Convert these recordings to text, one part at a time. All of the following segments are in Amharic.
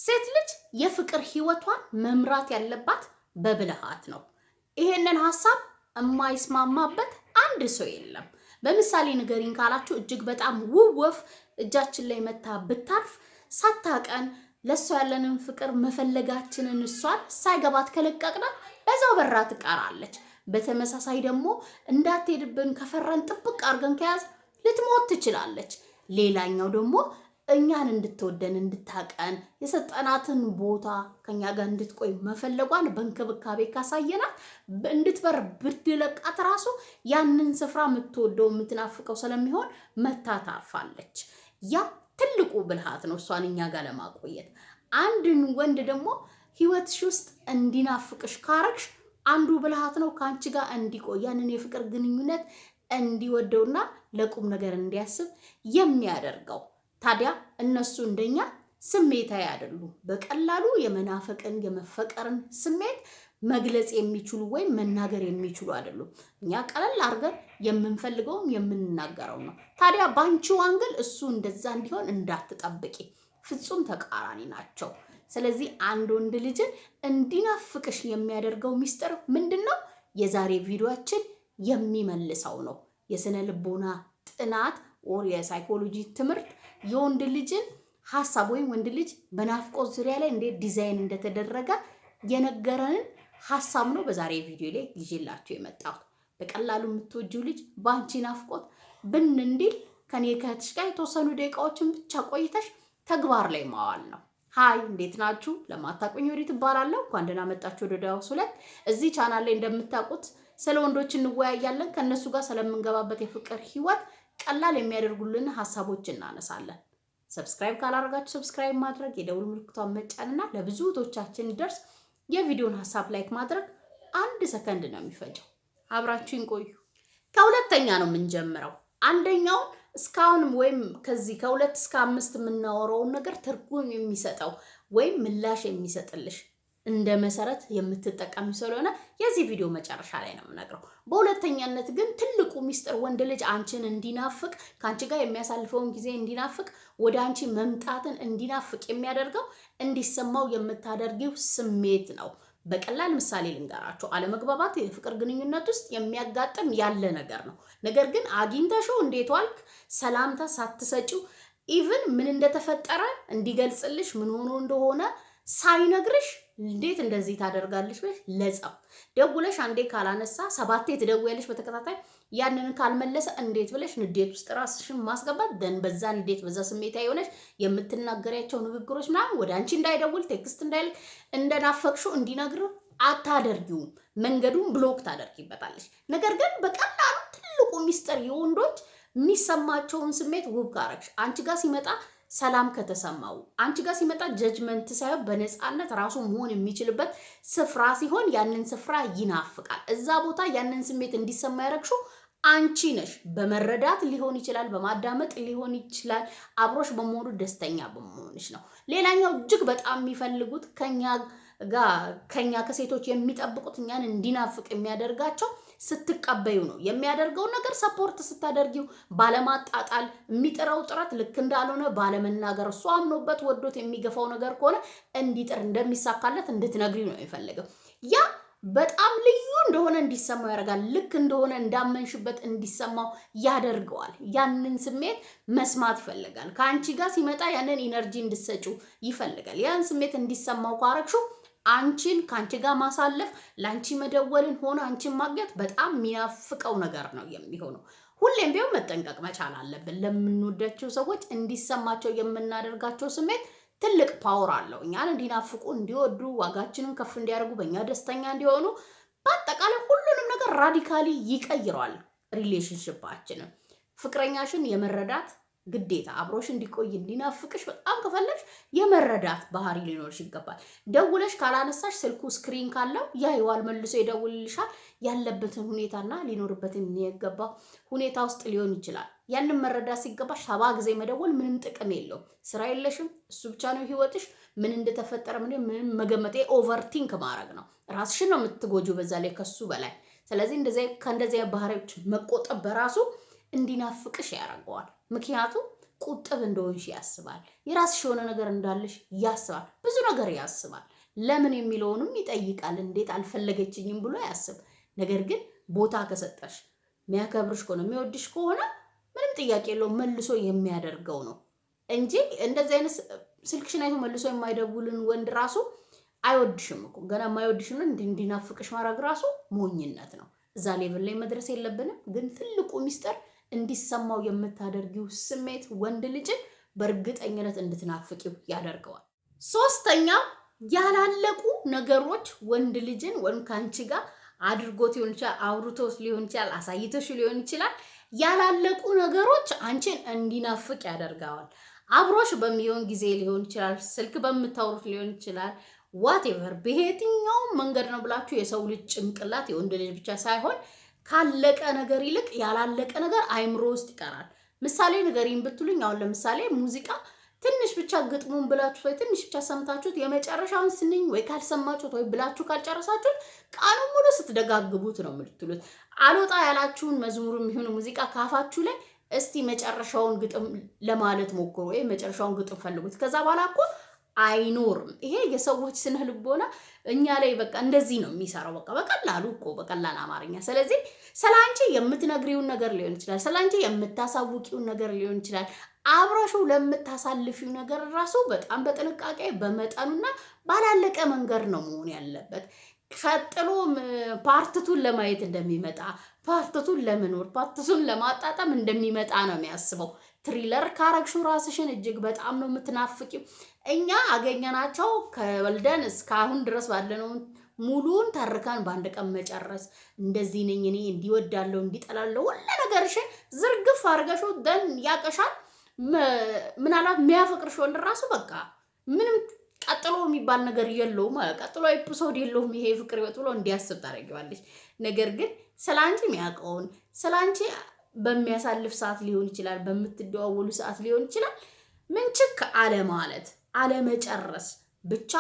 ሴት ልጅ የፍቅር ህይወቷን መምራት ያለባት በብልሃት ነው። ይሄንን ሐሳብ የማይስማማበት አንድ ሰው የለም። በምሳሌ ንገሪኝ ካላችሁ እጅግ በጣም ውብ ወፍ እጃችን ላይ መታ ብታርፍ ሳታቀን ለሷ ያለንን ፍቅር መፈለጋችንን እሷን ሳይገባት ከለቀቅና በዛው በራ ትቀራለች። በተመሳሳይ ደግሞ እንዳትሄድብን ከፈረን ጥብቅ አድርገን ከያዝ ልትሞት ትችላለች። ሌላኛው ደግሞ እኛን እንድትወደን እንድታቀን የሰጠናትን ቦታ ከኛ ጋር እንድትቆይ መፈለጓን በእንክብካቤ ካሳየናት እንድትበር ብትለቃት ራሱ ያንን ስፍራ የምትወደው የምትናፍቀው ስለሚሆን መታ ታርፋለች። ያ ትልቁ ብልሃት ነው እሷን እኛ ጋር ለማቆየት። አንድን ወንድ ደግሞ ህይወትሽ ውስጥ እንዲናፍቅሽ ካረግሽ አንዱ ብልሃት ነው ካንቺ ጋር እንዲቆይ ያንን የፍቅር ግንኙነት እንዲወደውና ለቁም ነገር እንዲያስብ የሚያደርገው። ታዲያ እነሱ እንደኛ ስሜታዊ አይደሉም። በቀላሉ የመናፈቅን የመፈቀርን ስሜት መግለጽ የሚችሉ ወይም መናገር የሚችሉ አይደሉም። እኛ ቀለል አድርገን የምንፈልገውም የምንናገረው ነው። ታዲያ ባንቺው አንግል እሱ እንደዛ እንዲሆን እንዳትጠብቂ፣ ፍጹም ተቃራኒ ናቸው። ስለዚህ አንድ ወንድ ልጅን እንዲናፍቅሽ የሚያደርገው ሚስጥር ምንድነው? የዛሬ ቪዲዮአችን የሚመልሰው ነው። የስነ ልቦና ጥናት ወር የሳይኮሎጂ ትምህርት የወንድ ልጅን ሐሳብ ወይም ወንድ ልጅ በናፍቆት ዙሪያ ላይ እንዴት ዲዛይን እንደተደረገ የነገረንን ሐሳብ ነው በዛሬ ቪዲዮ ላይ ይዤላችሁ የመጣሁት። በቀላሉ የምትወጂው ልጅ ባንቺ ናፍቆት ብን እንዲል ከኔ ከእህትሽ ጋር የተወሰኑ ደቂቃዎችን ብቻ ቆይተሽ ተግባር ላይ ማዋል ነው። ሃይ እንዴት ናችሁ? ለማታውቁኝ ወዲት እባላለሁ። እንኳን ደህና መጣችሁ ወደ ዳውስ 2። እዚህ ቻናል ላይ እንደምታውቁት ስለ ወንዶች እንወያያለን። ከነሱ ጋር ስለምንገባበት የፍቅር ህይወት ቀላል የሚያደርጉልን ሐሳቦች እናነሳለን። ሰብስክራይብ ካላደረጋችሁ ሰብስክራይብ ማድረግ፣ የደውል ምልክቷን መጫንና ለብዙ እህቶቻችን ደርስ የቪዲዮን ሐሳብ ላይክ ማድረግ 1 ሰከንድ ነው የሚፈጀው። አብራችሁን ቆዩ። ከሁለተኛ ነው የምንጀምረው። አንደኛው እስካሁን ወይም ከዚህ ከ2 እስከ 5 የምናወራው ነገር ትርጉም የሚሰጠው ወይም ምላሽ የሚሰጥልሽ እንደ መሰረት የምትጠቀሚ ስለሆነ የዚህ ቪዲዮ መጨረሻ ላይ ነው የምነግረው። በሁለተኛነት ግን ትልቁ ሚስጥር ወንድ ልጅ አንቺን እንዲናፍቅ ካንቺ ጋር የሚያሳልፈውን ጊዜ እንዲናፍቅ ወደ አንቺ መምጣትን እንዲናፍቅ የሚያደርገው እንዲሰማው የምታደርጊው ስሜት ነው። በቀላል ምሳሌ ልንገራችሁ። አለመግባባት የፍቅር ግንኙነት ውስጥ የሚያጋጥም ያለ ነገር ነው። ነገር ግን አግኝተሽው እንዴት ዋልክ ሰላምታ ሳትሰጪው ኢቭን ምን እንደተፈጠረ እንዲገልጽልሽ ምን ሆኖ እንደሆነ ሳይነግርሽ እንዴት እንደዚህ ታደርጋለሽ ብለሽ ለጻው ደውለሽ አንዴ ካላነሳ 7 ትደውያለሽ በተከታታይ ያንን ካልመለሰ እንዴት ብለሽ ንዴት ውስጥ ራስሽን ማስገባት ደን በዛ ንዴት በዛ ስሜት አይሆነሽ የምትናገሪያቸው ንግግሮች ምናምን ወደ አንቺ እንዳይደውል ቴክስት እንዳይልክ እንደናፈቅሽው እንዲነግር አታደርጊው። መንገዱን ብሎክ ታደርጊበታለሽ። ነገር ግን በቀላሉ ትልቁ ሚስጥር የወንዶች የሚሰማቸውን ስሜት ውብ ካረግሽ አንቺ ጋር ሲመጣ ሰላም ከተሰማው አንቺ ጋር ሲመጣ ጀጅመንት ሳይሆን በነፃነት ራሱ መሆን የሚችልበት ስፍራ ሲሆን ያንን ስፍራ ይናፍቃል። እዛ ቦታ ያንን ስሜት እንዲሰማ ያረግሽው አንቺ ነሽ። በመረዳት ሊሆን ይችላል፣ በማዳመጥ ሊሆን ይችላል፣ አብሮሽ በመሆኑ ደስተኛ በመሆንሽ ነው። ሌላኛው እጅግ በጣም የሚፈልጉት ከኛ ከሴቶች የሚጠብቁት እኛን እንዲናፍቅ የሚያደርጋቸው ስትቀበዩ ነው። የሚያደርገው ነገር ሰፖርት ስታደርጊው ባለማጣጣል የሚጥረው ጥረት ልክ እንዳልሆነ ባለመናገር እሱ አምኖበት ወዶት የሚገፋው ነገር ከሆነ እንዲጥር እንደሚሳካለት እንድትነግሪው ነው የሚፈልገው። ያ በጣም ልዩ እንደሆነ እንዲሰማው ያደርጋል። ልክ እንደሆነ እንዳመንሽበት እንዲሰማው ያደርገዋል። ያንን ስሜት መስማት ይፈልጋል። ከአንቺ ጋር ሲመጣ ያንን ኢነርጂ እንድትሰጪው ይፈልጋል። ያን ስሜት እንዲሰማው ካረግሽው አንቺን ካንቺ ጋር ማሳለፍ ላንቺ መደወልን ሆነ አንቺን ማግኘት በጣም የሚያፍቀው ነገር ነው የሚሆነው። ሁሌም ቢሆን መጠንቀቅ መቻል አለብን። ለምንወዳቸው ሰዎች እንዲሰማቸው የምናደርጋቸው ስሜት ትልቅ ፓወር አለው። እኛን እንዲናፍቁ፣ እንዲወዱ፣ ዋጋችንን ከፍ እንዲያደርጉ፣ በእኛ ደስተኛ እንዲሆኑ፣ በአጠቃላይ ሁሉንም ነገር ራዲካሊ ይቀይረዋል ሪሌሽንሽፓችንን። ፍቅረኛሽን የመረዳት ግዴታ አብሮሽ እንዲቆይ እንዲናፍቅሽ በጣም ከፈለግሽ የመረዳት ባህሪ ሊኖርሽ ይገባል። ደውለሽ ካላነሳሽ ስልኩ ስክሪን ካለው ያይዋል፣ መልሶ ይደውልልሻል። ያለበትን ሁኔታና ሊኖርበት የሚገባው ሁኔታ ውስጥ ሊሆን ይችላል። ያንን መረዳት ሲገባሽ 70 ጊዜ መደወል ምንም ጥቅም የለውም። ስራ የለሽም፣ እሱ ብቻ ነው ህይወትሽ። ምን እንደተፈጠረ ምንም መገመቴ ኦቨርቲንክ ማድረግ ነው። ራስሽን ነው የምትጎጂው በዛ ላይ ከሱ በላይ። ስለዚህ ከእንደዚህ ባህሪዎች መቆጠብ በራሱ እንዲናፍቅሽ ያደርገዋል። ምክንያቱም ቁጥብ እንደሆንሽ ያስባል። የራስሽ የሆነ ነገር እንዳለሽ ያስባል። ብዙ ነገር ያስባል። ለምን የሚለውንም ይጠይቃል። እንዴት አልፈለገችኝም ብሎ ያስብ። ነገር ግን ቦታ ከሰጠሽ የሚያከብርሽ ከሆነ የሚወድሽ ከሆነ ምንም ጥያቄ የለውም መልሶ የሚያደርገው ነው እንጂ እንደዚህ አይነት ስልክሽን አይቶ መልሶ የማይደውልን ወንድ ራሱ አይወድሽም እኮ። ገና የማይወድሽን እንዲናፍቅሽ ማድረግ ራሱ ሞኝነት ነው። እዛ ሌቭል ላይ መድረስ የለብንም። ግን ትልቁ ሚስጥር እንዲሰማው የምታደርጊው ስሜት ወንድ ልጅን በእርግጠኝነት እንድትናፍቂው ያደርገዋል። ሶስተኛው ያላለቁ ነገሮች ወንድ ልጅን ወንድ ካንቺ ጋር አድርጎት ሊሆን ይችላል፣ አውርቶት ሊሆን ይችላል፣ አሳይቶሽ ሊሆን ይችላል። ያላለቁ ነገሮች አንቺን እንዲናፍቅ ያደርገዋል። አብሮሽ በሚሆን ጊዜ ሊሆን ይችላል፣ ስልክ በምታወሩት ሊሆን ይችላል። ዋቴቨር በየትኛውም መንገድ ነው ብላችሁ የሰው ልጅ ጭንቅላት የወንድ ልጅ ብቻ ሳይሆን ካለቀ ነገር ይልቅ ያላለቀ ነገር አይምሮ ውስጥ ይቀራል። ምሳሌ ንገሪኝ ብትሉኝ አሁን ለምሳሌ ሙዚቃ ትንሽ ብቻ ግጥሙን ብላችሁ ወይ ትንሽ ብቻ ሰምታችሁት የመጨረሻውን ስንኝ ወይ ካልሰማችሁት ወይ ብላችሁ ካልጨረሳችሁት ቃሉን ሙሉ ስትደጋግቡት ነው የምትሉት። አልወጣ ያላችሁን መዝሙርም ይሁን ሙዚቃ ካፋችሁ ላይ እስቲ መጨረሻውን ግጥም ለማለት ሞክሩ ወይ መጨረሻውን ግጥም ፈልጉት። ከዛ በኋላ እኮ አይኖርም። ይሄ የሰዎች ስነ ልቦና እኛ ላይ በቃ እንደዚህ ነው የሚሰራው። በቃ በቀላሉ እኮ በቀላል አማርኛ። ስለዚህ ስላንቺ የምትነግሪውን ነገር ሊሆን ይችላል፣ ስላንቺ የምታሳውቂውን ነገር ሊሆን ይችላል። አብረሽው ለምታሳልፊው ነገር ራሱ በጣም በጥንቃቄ በመጠኑና ባላለቀ መንገድ ነው መሆን ያለበት። ቀጥሎ ፓርትቱን ለማየት እንደሚመጣ ፓርትቱን ለመኖር ፓርትቱን ለማጣጣም እንደሚመጣ ነው የሚያስበው። ትሪለር ካረግሹ ራስሽን እጅግ በጣም ነው የምትናፍቂው። እኛ አገኘናቸው ከወልደን እስካሁን ድረስ ባለነው ሙሉን ተርከን በአንድ ቀን መጨረስ። እንደዚህ ነኝ እኔ እንዲወዳለሁ እንዲጠላለሁ ሁሉ ነገርሽን ዝርግፍ አድርገሽ ደን ያቀሻል። ምናልባት የሚያፈቅርሽ ወንድ ራሱ በቃ ምንም ቀጥሎ የሚባል ነገር የለውም፣ ቀጥሎ ኤፒሶድ የለውም ይሄ ፍቅር ህይወት ብሎ እንዲያስብ ታደርጊዋለሽ። ነገር ግን ስላንቺ የሚያውቀውን ስላንቺ በሚያሳልፍ ሰዓት ሊሆን ይችላል፣ በምትደዋወሉ ሰዓት ሊሆን ይችላል። ምንችክ አለ ማለት አለመጨረስ ብቻ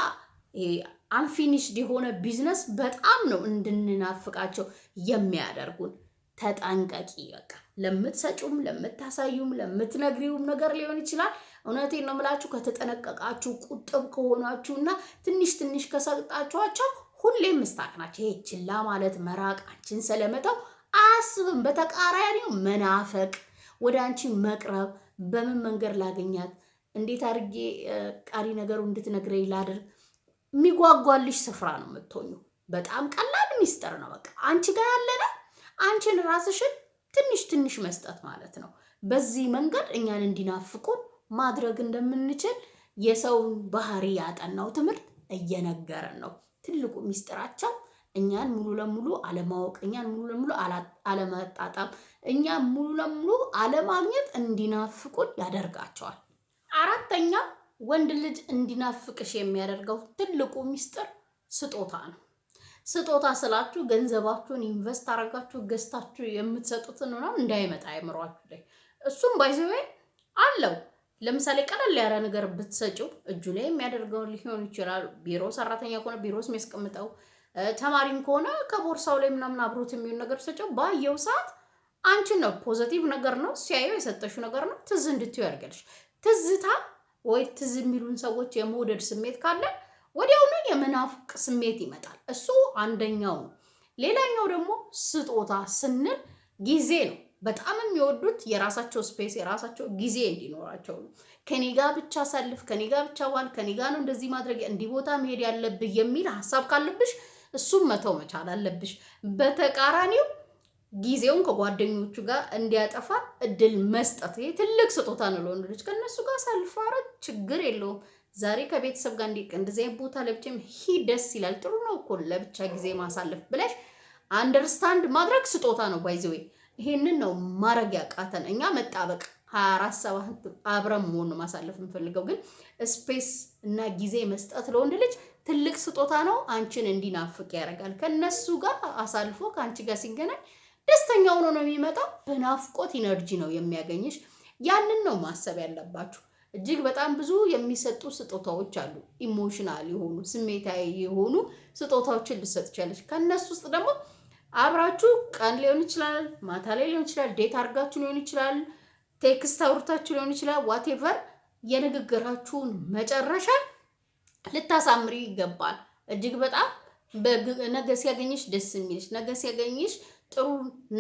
አንፊኒሽድ የሆነ ቢዝነስ በጣም ነው እንድንናፍቃቸው የሚያደርጉን። ተጠንቀቂ። በቃ ለምትሰጩም ለምታሳዩም ለምትነግሪውም ነገር ሊሆን ይችላል። እውነቴን ነው የምላችሁ። ከተጠነቀቃችሁ ቁጥብ ከሆናችሁና ትንሽ ትንሽ ከሰጣችኋቸው ሁሌም ምስታቅ ናቸው። ይሄ ችላ ማለት መራቅ፣ አንቺን ስለመተው አያስብም። በተቃራኒው መናፈቅ፣ ወደ አንቺ መቅረብ፣ በምን መንገድ ላገኛት፣ እንዴት አድርጌ ቀሪ ነገሩ እንድትነግረኝ ላድርግ፣ የሚጓጓልሽ ስፍራ ነው የምትሆኙ። በጣም ቀላል ሚስጥር ነው። በቃ አንቺ ጋር ያለነ አንቺን ራስሽን ትንሽ ትንሽ መስጠት ማለት ነው። በዚህ መንገድ እኛን እንዲናፍቁን ማድረግ እንደምንችል የሰውን ባህሪ ያጠናው ትምህርት እየነገረን ነው። ትልቁ ሚስጥራቸው እኛን ሙሉ ለሙሉ አለማወቅ፣ እኛን ሙሉ ለሙሉ አለመጣጣም፣ እኛን ሙሉ ለሙሉ አለማግኘት እንዲናፍቁን ያደርጋቸዋል። አራተኛ ወንድ ልጅ እንዲናፍቅሽ የሚያደርገው ትልቁ ሚስጥር ስጦታ ነው። ስጦታ ስላችሁ ገንዘባችሁን ኢንቨስት አረጋችሁ ገዝታችሁ የምትሰጡትን ነው እንዳይመጣ አይምሯችሁ ላይ። እሱም ባይዘዌ አለው። ለምሳሌ ቀለል ያለ ነገር ብትሰጪው እጁ ላይ የሚያደርገው ሊሆን ይችላል። ቢሮ ሰራተኛ ከሆነ ቢሮስ የሚያስቀምጠው፣ ተማሪም ከሆነ ከቦርሳው ላይ ምናምን አብሮት የሚሆን ነገር ሰጪው። ባየው ሰዓት አንቺን ነው ፖዚቲቭ ነገር ነው ሲያየው የሰጠሽው ነገር ነው ትዝ እንድትዩ ያደርገልሽ። ትዝታ ወይ ትዝ የሚሉን ሰዎች የመውደድ ስሜት ካለ ወዲያውኑ የመናፍቅ ስሜት ይመጣል። እሱ አንደኛው ነው። ሌላኛው ደግሞ ስጦታ ስንል ጊዜ ነው። በጣም የሚወዱት የራሳቸው ስፔስ የራሳቸው ጊዜ እንዲኖራቸው ነው። ከኔ ጋር ብቻ ሳልፍ፣ ከኔ ጋር ብቻ ዋል፣ ከኔ ጋር ነው እንደዚህ ማድረግ እንዲህ ቦታ መሄድ ያለብህ የሚል ሀሳብ ካለብሽ እሱም መተው መቻል አለብሽ። በተቃራኒው ጊዜውን ከጓደኞቹ ጋር እንዲያጠፋ እድል መስጠት፣ ይሄ ትልቅ ስጦታ ነው ለወንድ ልጅ። ከነሱ ጋር ሳልፍ አረግ ችግር የለውም ዛሬ ከቤተሰብ ጋር እንደዚህ ቦታ ለብቻም ሂድ ደስ ይላል፣ ጥሩ ነው እኮ ለብቻ ጊዜ ማሳለፍ ብለሽ አንደርስታንድ ማድረግ ስጦታ ነው። ባይዘዌ ይሄንን ነው ማድረግ ያቃተን እኛ። መጣበቅ 24/7 አብረን መሆን ማሳለፍ እንፈልገው፣ ግን ስፔስ እና ጊዜ መስጠት ለወንድ ልጅ ትልቅ ስጦታ ነው። አንቺን እንዲናፍቅ ያደርጋል። ከነሱ ጋር አሳልፎ ከአንቺ ጋር ሲገናኝ ደስተኛ ሆኖ ነው የሚመጣው። በናፍቆት ኢነርጂ ነው የሚያገኝሽ። ያንን ነው ማሰብ ያለባችሁ። እጅግ በጣም ብዙ የሚሰጡ ስጦታዎች አሉ። ኢሞሽናል የሆኑ ስሜታዊ የሆኑ ስጦታዎችን ልሰጥ ይችላልሽ። ከነሱ ውስጥ ደግሞ አብራችሁ ቀን ሊሆን ይችላል፣ ማታ ላይ ሊሆን ይችላል፣ ዴት አድርጋችሁ ሊሆን ይችላል፣ ቴክስት አውርታችሁ ሊሆን ይችላል። ዋቴቨር የንግግራችሁን መጨረሻ ልታሳምሪ ይገባል። እጅግ በጣም ነገ ሲያገኝሽ ደስ የሚልሽ ነገ ሲያገኝሽ ጥሩ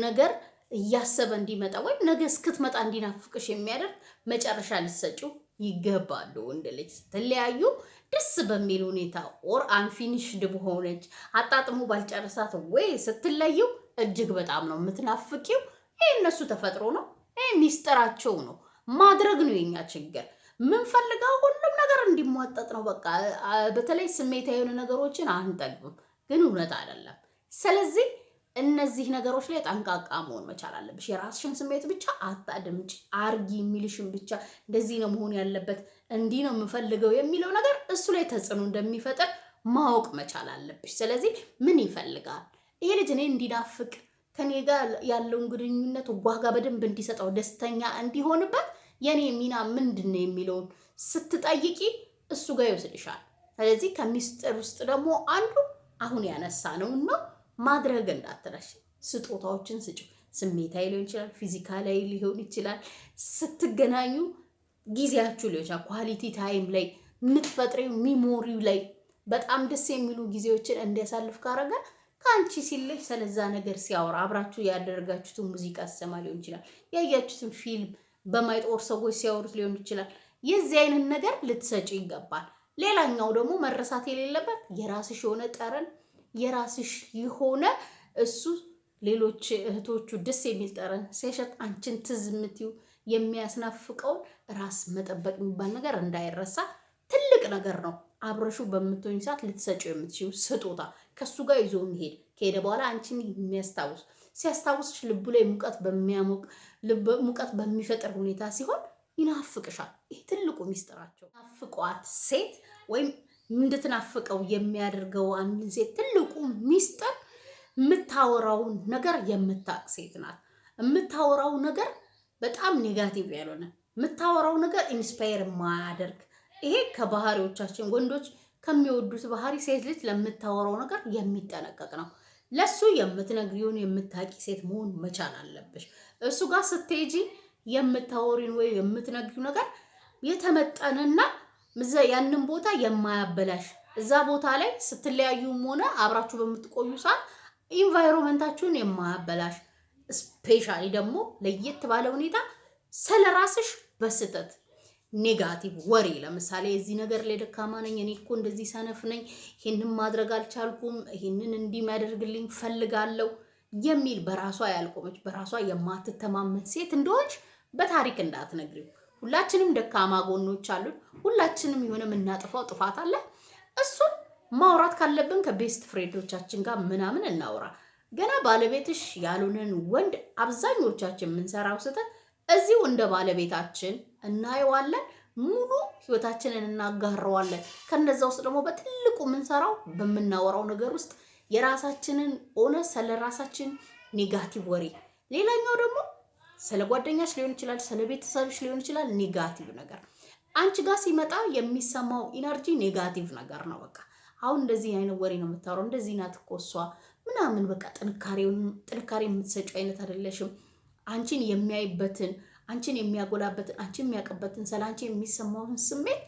ነገር እያሰበ እንዲመጣ ወይም ነገ እስክትመጣ እንዲናፍቅሽ የሚያደርግ መጨረሻ ልትሰጪው ይገባሉ። ወንድ ልጅ ስትለያዩ ደስ በሚል ሁኔታ ኦር አንፊኒሽድ በሆነች አጣጥሞ ባልጨረሳት ወይ ስትለዩ እጅግ በጣም ነው የምትናፍቂው። ይሄ እነሱ ተፈጥሮ ነው። ይሄ ሚስጥራቸው ነው። ማድረግ ነው የኛ ችግር። ምንፈልገው ሁሉም ነገር እንዲሟጠጥ ነው። በቃ በተለይ ስሜታዊ የሆኑ ነገሮችን አንጠግብም፣ ግን እውነት አይደለም። ስለዚህ እነዚህ ነገሮች ላይ ጠንቃቃ መሆን መቻል አለብሽ። የራስሽን ስሜት ብቻ አታድምጪ። አርጊ የሚልሽን ብቻ እንደዚህ ነው መሆን ያለበት፣ እንዲህ ነው የምፈልገው የሚለው ነገር እሱ ላይ ተጽዕኖ እንደሚፈጥር ማወቅ መቻል አለብሽ። ስለዚህ ምን ይፈልጋል ይሄ ልጅ እኔ እንዲናፍቅ ከኔ ጋር ያለውን ግንኙነት ዋጋ በደንብ እንዲሰጠው ደስተኛ እንዲሆንበት የኔ ሚና ምንድን ነው የሚለውን ስትጠይቂ እሱ ጋር ይወስድሻል። ስለዚህ ከሚስጥር ውስጥ ደግሞ አንዱ አሁን ያነሳ ነው እና ማድረግ እንዳትረሽ። ስጦታዎችን ስጪ። ስሜታዊ ሊሆን ይችላል፣ ፊዚካላዊ ሊሆን ይችላል። ስትገናኙ ጊዜያችሁ ሊሆን ይችላል። ኳሊቲ ታይም ላይ የምትፈጥሪው ሚሞሪው ላይ በጣም ደስ የሚሉ ጊዜዎችን እንዲያሳልፍ ካረገ ከአንቺ ሲለሽ ስለዛ ነገር ሲያወራ አብራችሁ ያደረጋችሁትን ሙዚቃ ሲሰማ ሊሆን ይችላል። ያያችሁትን ፊልም በማይጦር ሰዎች ሲያወሩት ሊሆን ይችላል። የዚህ አይነት ነገር ልትሰጪ ይገባል። ሌላኛው ደግሞ መረሳት የሌለበት የራስሽ የሆነ ጠረን፣ የራስሽ የሆነ እሱ ሌሎች እህቶቹ ደስ የሚል ጠረን ሲሸት አንቺን ትዝ የምትይው የሚያስናፍቀውን ራስ መጠበቅ የሚባል ነገር እንዳይረሳ ትልቅ ነገር ነው። አብረሹ በምትሆኝ ሰዓት ልትሰጪው የምትችይው ስጦታ ከሱ ጋር ይዞ የሚሄድ ከሄደ በኋላ አንቺን የሚያስታውስ ሲያስታውስሽ ልቡ ላይ ሙቀት በሚፈጥር ሁኔታ ሲሆን ይናፍቅሻል። ይሄ ትልቁ ሚስጥራቸው። ናፍቋት ሴት ወይም እንድትናፍቀው የሚያደርገው አንድን ሴት ትልቁ ሚስጥር የምታወራውን ነገር የምታቅ ሴት ናት። የምታወራው ነገር በጣም ኔጋቲቭ ያልሆነ የምታወራው ነገር ኢንስፓየር ማያደርግ ይሄ ከባህሪዎቻችን ወንዶች ከሚወዱት ባህሪ ሴት ልጅ ለምታወራው ነገር የሚጠነቀቅ ነው። ለሱ የምትነግሪውን የምታቂ ሴት መሆን መቻል አለብሽ። እሱ ጋር ስትሄጂ የምታወሪን ወይ የምትነግሪው ነገር የተመጠነና ያንን ቦታ የማያበላሽ እዛ ቦታ ላይ ስትለያዩም ሆነ አብራችሁ በምትቆዩ ሰዓት ኢንቫይሮንመንታችሁን የማያበላሽ ስፔሻሊ ደግሞ ለየት ባለ ሁኔታ ስለራስሽ በስተት ኔጋቲቭ ወሬ ለምሳሌ እዚህ ነገር ላይ ደካማ ነኝ፣ እኔ እኮ እንደዚህ ሰነፍ ነኝ፣ ይሄንን ማድረግ አልቻልኩም፣ ይሄንን እንዲማደርግልኝ ፈልጋለሁ የሚል በራሷ ያልቆመች በራሷ የማትተማመን ሴት እንደሆነች በታሪክ እንዳትነግሪው። ሁላችንም ደካማ ጎኖች አሉን። ሁላችንም የሆነ የምናጥፋው ጥፋት አለ። እሱን ማውራት ካለብን ከቤስት ፍሬንዶቻችን ጋር ምናምን እናውራ። ገና ባለቤትሽ ያሉንን ወንድ አብዛኞቻችን የምንሰራው ስህተት እዚሁ እንደ ባለቤታችን እናየዋለን። ሙሉ ህይወታችንን እናጋረዋለን። ከነዛ ውስጥ ደግሞ በትልቁ የምንሰራው በምናወራው ነገር ውስጥ የራሳችንን ሆነ ስለራሳችን ኔጋቲቭ ወሬ። ሌላኛው ደግሞ ስለ ጓደኛሽ ሊሆን ይችላል፣ ስለ ቤተሰብሽ ሊሆን ይችላል። ኔጋቲቭ ነገር አንቺ ጋር ሲመጣ የሚሰማው ኢነርጂ ኔጋቲቭ ነገር ነው። በቃ አሁን እንደዚህ አይነት ወሬ ነው የምታወራው፣ እንደዚህ ናት እኮ እሷ ምናምን፣ በቃ ጥንካሬ የምትሰጪው አይነት አይደለሽም። አንቺን የሚያይበትን አንቺን የሚያጎላበትን አንቺን የሚያቀበትን ስለ አንቺ የሚሰማውን ስሜት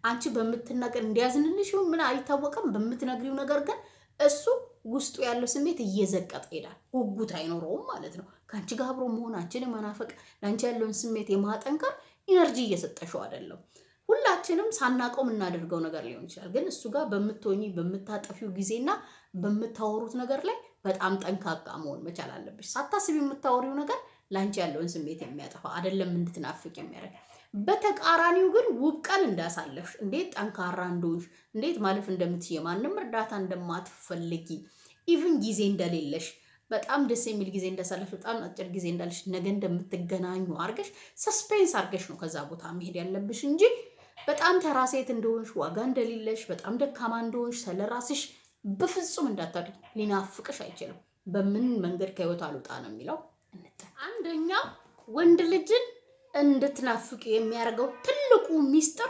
አንቺ በምትናገር እንዲያዝንልሽ ምን አይታወቅም። በምትነግሪው ነገር ግን እሱ ውስጡ ያለው ስሜት እየዘቀጠ ይሄዳል። ጉጉት አይኖረውም ማለት ነው። ከአንቺ ጋር አብሮ መሆን አንቺን የማናፈቅ ለአንቺ ያለውን ስሜት የማጠንከር ኢነርጂ እየሰጠሽው አይደለም። ሁላችንም ሳናቀው የምናደርገው ነገር ሊሆን ይችላል። ግን እሱ ጋር በምትሆኚ በምታጠፊው ጊዜና በምታወሩት ነገር ላይ በጣም ጠንካቃ መሆን መቻል አለብሽ። ሳታስቢ የምታወሪው ነገር ላንቺ ያለውን ስሜት የሚያጠፋ አይደለም እንድትናፍቅ የሚያደርግ። በተቃራኒው ግን ውብ ቀን እንዳሳለፍሽ፣ እንዴት ጠንካራ እንደሆንሽ፣ እንዴት ማለፍ እንደምትችይ፣ ማንም እርዳታ እንደማትፈልጊ፣ ኢቭን ጊዜ እንደሌለሽ፣ በጣም ደስ የሚል ጊዜ እንዳሳለፍሽ፣ በጣም አጭር ጊዜ እንዳለሽ፣ ነገ እንደምትገናኙ አርገሽ ሰስፔንስ አርገሽ ነው ከዛ ቦታ መሄድ ያለብሽ እንጂ በጣም ተራ ሴት እንደሆንሽ፣ ዋጋ እንደሌለሽ፣ በጣም ደካማ እንደሆንሽ ስለራስሽ በፍጹም እንዳታድርጊ። ሊናፍቅሽ አይችልም። በምን መንገድ ከህይወት አልወጣ ነው የሚለው። አንደኛው ወንድ ልጅን እንድትናፍቅ የሚያደርገው ትልቁ ሚስጥር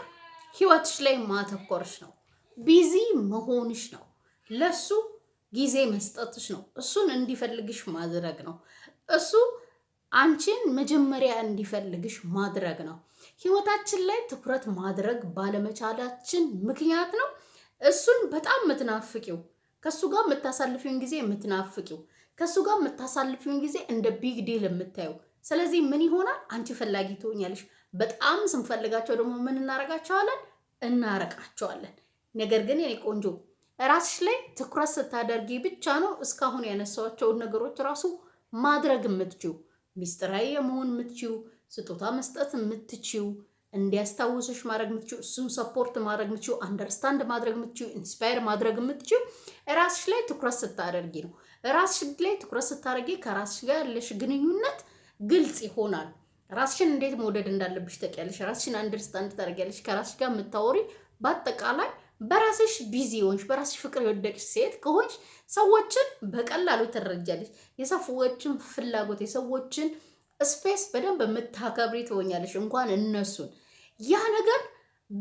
ህይወትሽ ላይ ማተኮርሽ ነው። ቢዚ መሆንሽ ነው። ለሱ ጊዜ መስጠትሽ ነው። እሱን እንዲፈልግሽ ማድረግ ነው። እሱ አንቺን መጀመሪያ እንዲፈልግሽ ማድረግ ነው። ህይወታችን ላይ ትኩረት ማድረግ ባለመቻላችን ምክንያት ነው እሱን በጣም የምትናፍቂው፣ ከሱ ጋር የምታሳልፊውን ጊዜ የምትናፍቂው፣ ከሱ ጋር የምታሳልፊውን ጊዜ እንደ ቢግ ዲል የምታየው። ስለዚህ ምን ይሆናል? አንቺ ፈላጊ ትሆኛለሽ። በጣም ስንፈልጋቸው ደግሞ ምን እናረጋቸዋለን? እናረቃቸዋለን። ነገር ግን የኔ ቆንጆ ራስሽ ላይ ትኩረት ስታደርጊ ብቻ ነው እስካሁን ያነሳቸውን ነገሮች ራሱ ማድረግ የምትችው፣ ሚስጥራዊ የመሆን የምትችው፣ ስጦታ መስጠት የምትችው፣ እንዲያስታውስሽ ማድረግ የምትችው፣ እሱን ሰፖርት ማድረግ የምትችው፣ አንደርስታንድ ማድረግ የምትችው፣ ኢንስፓየር ማድረግ የምትችው ራስሽ ላይ ትኩረት ስታደርጊ ነው። ራስሽ ላይ ትኩረት ስታደርጊ ከራስሽ ጋር ያለሽ ግንኙነት ግልጽ ይሆናል። ራስሽን እንዴት መውደድ እንዳለብሽ ታውቂያለሽ። ራስሽን አንደርስታንድ ታደርጊያለሽ። ከራስሽ ጋር የምታወሪ በአጠቃላይ በራስሽ ቢዚ ሆንሽ፣ በራስሽ ፍቅር የወደቅሽ ሴት ከሆንሽ ሰዎችን በቀላሉ ትረጃለሽ። የሰዎችን ፍላጎት፣ የሰዎችን ስፔስ በደንብ የምታከብሪ ትሆኛለሽ። እንኳን እነሱን ያ ነገር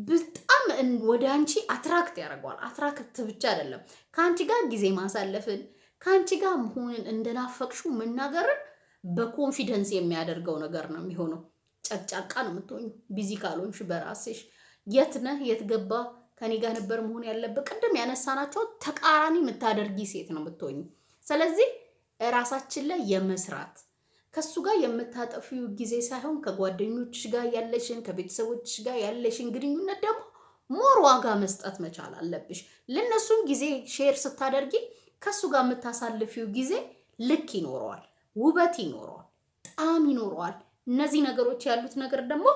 በጣም ወደ አንቺ አትራክት ያደርገዋል። አትራክት ብቻ አይደለም፣ ከአንቺ ጋር ጊዜ ማሳለፍን፣ ከአንቺ ጋር መሆንን፣ እንደናፈቅሽው መናገርን በኮንፊደንስ የሚያደርገው ነገር ነው የሚሆነው። ጨቅጫቃ ነው የምትሆኙ ቢዚ ካልሆንሽ በራስሽ። የት ነህ? የት ገባ? ከኔ ጋር ነበር መሆን ያለበት። ቅድም ያነሳናቸው ተቃራኒ የምታደርጊ ሴት ነው የምትሆኙ። ስለዚህ ራሳችን ላይ የመስራት ከሱ ጋር የምታጠፊው ጊዜ ሳይሆን ከጓደኞችሽ ጋር ያለሽን፣ ከቤተሰቦችሽ ጋር ያለሽን ግንኙነት ደግሞ ሞር ዋጋ መስጠት መቻል አለብሽ። ለነሱም ጊዜ ሼር ስታደርጊ ከሱ ጋር የምታሳልፊው ጊዜ ልክ ይኖረዋል፣ ውበት ይኖረዋል፣ ጣዕም ይኖረዋል። እነዚህ ነገሮች ያሉት ነገር ደግሞ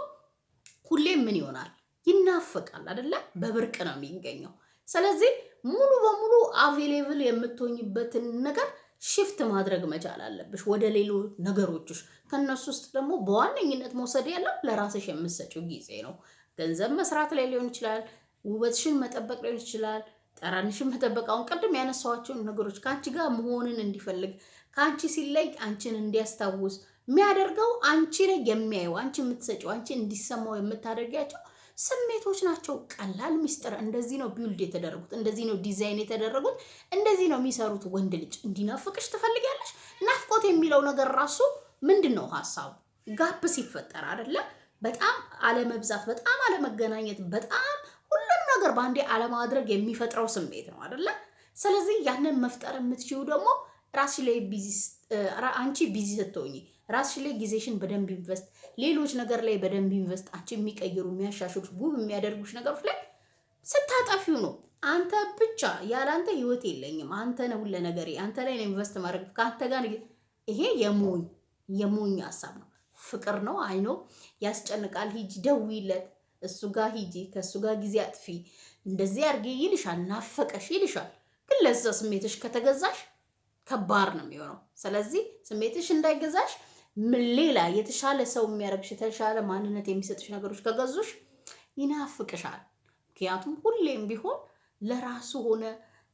ሁሌም ምን ይሆናል? ይናፈቃል አይደለ? በብርቅ ነው የሚገኘው። ስለዚህ ሙሉ በሙሉ አቬሌብል የምትሆኝበትን ነገር ሽፍት ማድረግ መቻል አለብሽ ወደ ሌሎች ነገሮችሽ። ከነሱ ውስጥ ደግሞ በዋነኝነት መውሰድ ያለው ለራስሽ የምትሰጪው ጊዜ ነው። ገንዘብ መስራት ላይ ሊሆን ይችላል፣ ውበትሽን መጠበቅ ሊሆን ይችላል፣ ጠረንሽን መጠበቅ። አሁን ቅድም ያነሳኋቸውን ነገሮች ከአንቺ ጋር መሆንን እንዲፈልግ፣ ከአንቺ ሲለይ አንቺን እንዲያስታውስ የሚያደርገው አንቺ ላይ የሚያየው አንቺ የምትሰጪው አንቺ እንዲሰማው የምታደርጊያቸው ስሜቶች ናቸው። ቀላል ሚስጥር። እንደዚህ ነው ቢውልድ የተደረጉት፣ እንደዚህ ነው ዲዛይን የተደረጉት፣ እንደዚህ ነው የሚሰሩት። ወንድ ልጅ እንዲናፍቅሽ ትፈልጊያለሽ። ናፍቆት የሚለው ነገር ራሱ ምንድን ነው ሀሳቡ? ጋፕ ሲፈጠር አይደለ? በጣም አለመብዛት፣ በጣም አለመገናኘት፣ በጣም ሁሉም ነገር በአንዴ አለማድረግ የሚፈጥረው ስሜት ነው አይደለ? ስለዚህ ያንን መፍጠር የምትችይው ደግሞ ራስሽ ላይ አንቺ ቢዚ ስትሆኚ ራስሽ ላይ ጊዜሽን በደንብ ኢንቨስት፣ ሌሎች ነገር ላይ በደንብ ኢንቨስት፣ አንቺ የሚቀይሩ የሚያሻሽሉሽ ውብ የሚያደርጉሽ ነገሮች ላይ ስታጠፊው ነው። አንተ ብቻ ያለ አንተ ህይወት የለኝም፣ አንተ ነው ሁሉ ነገሬ፣ አንተ ላይ ነው ኢንቨስት ማድረግ ከአንተ ጋር። ይሄ የሞኝ ሀሳብ ነው። ፍቅር ነው አይኖ ያስጨንቃል። ሂጂ ደውይለት፣ እሱ ጋር ሂጂ፣ ከእሱ ጋር ጊዜ አጥፊ፣ እንደዚህ አድርጌ ይልሻል፣ ናፈቀሽ ይልሻል። ግን ለዛ ስሜትሽ ከተገዛሽ ከባድ ነው የሚሆነው። ስለዚህ ስሜትሽ እንዳይገዛሽ ሌላ የተሻለ ሰው የሚያደርግሽ የተሻለ ማንነት የሚሰጥሽ ነገሮች ከገዙሽ ይናፍቅሻል። ምክንያቱም ሁሌም ቢሆን ለራሱ ሆነ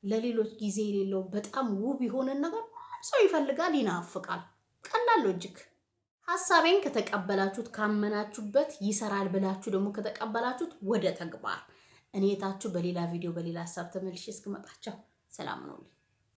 ለሌሎች ጊዜ የሌለው በጣም ውብ የሆነን ነገር ሰው ይፈልጋል፣ ይናፍቃል። ቀላል ሎጂክ። ሀሳቤን ከተቀበላችሁት ካመናችሁበት ይሰራል ብላችሁ ደግሞ ከተቀበላችሁት ወደ ተግባር። እኔ የታችሁ በሌላ ቪዲዮ በሌላ ሀሳብ ተመልሼ እስክመጣቸው ሰላም ነው።